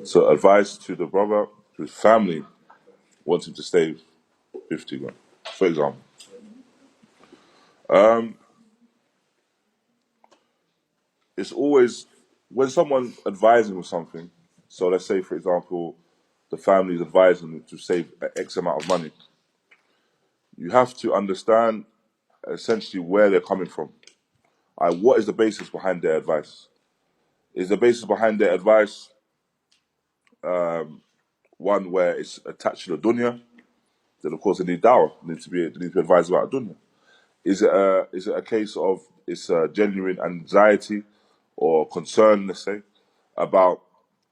So advice to the brother whose family wants him to save 50 grand, for example. It's always, when someone advising with something, so let's say, for example, the family is advising them to save X amount of money, you have to understand essentially where they're coming from. What is the basis behind their advice? Is the basis behind their advice one where it's attached to the dunya? Then of course they need dawah. They need to be advised about dunya. Is it a case of it's a genuine anxiety or concern, let's say, about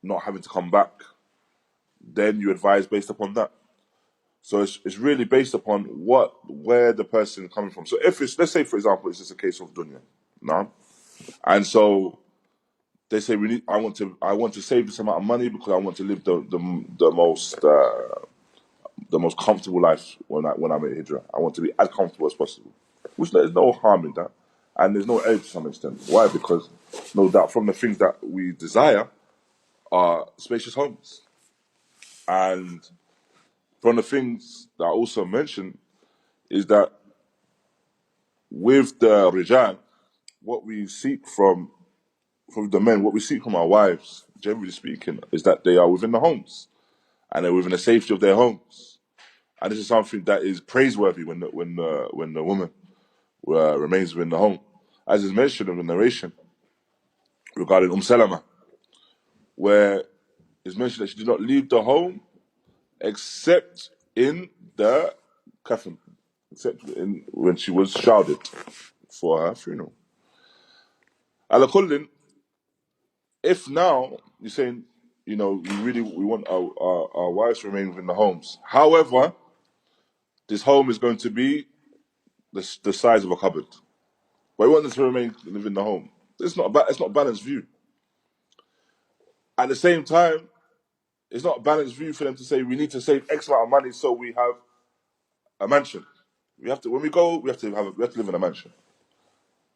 not having to come back? Then you advise based upon that. So it's really based upon where the person is coming from. So if it's, let's say for example, it's just a case of dunya, no, and so they say I want to save this amount of money because I want to live the most comfortable life when I'm at Hijrah. I want to be as comfortable as possible, which there's no harm in that, and there's no error to some extent. Why? Because no doubt from the things that we desire are spacious homes, and from the things that I also mentioned is that with the rijal, what we seek from the men, what we seek from our wives, generally speaking, is that they are within the homes and they're within the safety of their homes. And this is something that is praiseworthy when the woman remains within the home, as is mentioned in the narration regarding Salama, where it's mentioned that she did not leave the home except in the coffin, except when she was shrouded for her funeral. Ala kullin, if now you're saying, we want our wives to remain within the homes. However, this home is going to be the size of a cupboard. But we want them to remain within the home. It's not a balanced view. At the same time, it's not a balanced view for them to say we need to save X amount of money so we have a mansion. We have to live in a mansion.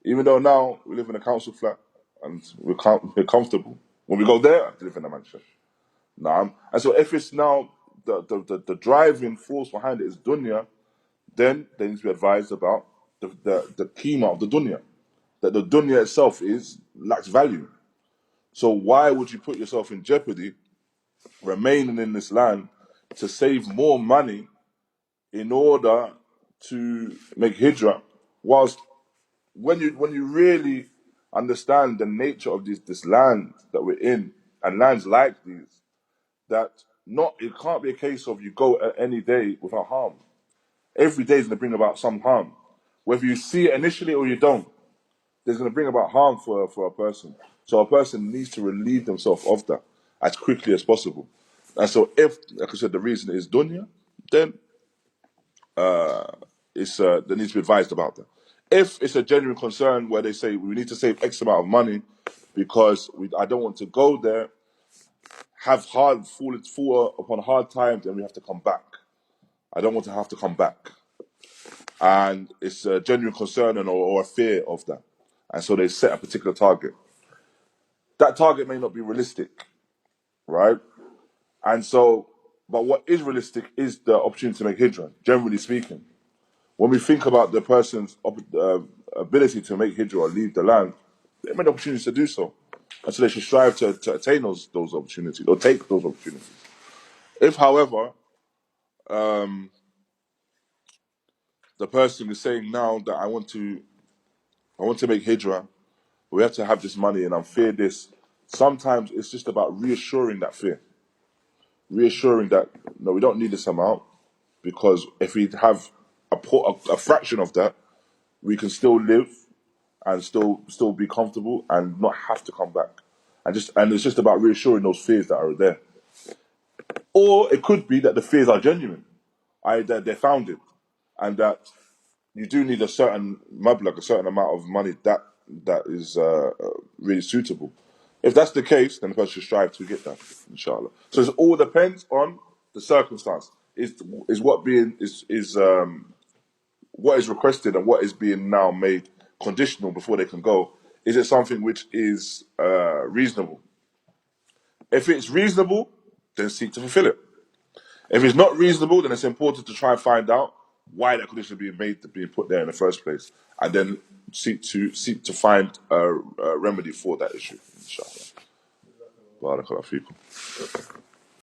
Even though now we live in a council flat and we're comfortable, when we go there, I have to live in a mansion. Nah. And so if it's now the driving force behind it is dunya, then they need to be advised about the kima of the dunya. That the dunya itself lacks value. So why would you put yourself in jeopardy remaining in this land to save more money in order to make hijrah, whilst when you really understand the nature of this land that we're in and lands like these, that it can't be a case of you go any day without harm. Every day is going to bring about some harm. Whether you see it initially or you don't, there's going to bring about harm for a person. So a person needs to relieve themselves of that as quickly as possible. And so if, like I said, the reason is dunya, then they need to be advised about that. If it's a genuine concern where they say we need to save X amount of money because I don't want to go there, fall upon hard times, and we have to come back. I don't want to have to come back. And it's a genuine concern or a fear of that. And so they set a particular target. That target may not be realistic, right? And so, but what is realistic is the opportunity to make hijrah, generally speaking. When we think about the person's ability to make hijrah or leave the land, they have opportunities to do so. And so they should strive to attain those opportunities or take those opportunities. If, however, the person is saying now that I want to make hijrah, we have to have this money and I'm fear this, sometimes it's just about reassuring that fear. Reassuring that, no, we don't need this amount, because if we have a fraction of that, we can still live and still be comfortable and not have to come back. And it's just about reassuring those fears that are there. Or it could be that the fears are genuine, that they're founded, and that you do need a certain mablag, a certain amount of money that is really suitable. If that's the case, then the person should strive to get that, inshallah. So it all depends on the circumstance. Is what is requested and what is being now made conditional before they can go? Is it something which is reasonable? If it's reasonable, then seek to fulfill it. If it's not reasonable, then it's important to try and find out why that condition is being put there in the first place, and then seek to find a remedy for that issue. Inshallah. Barakallahu feekum.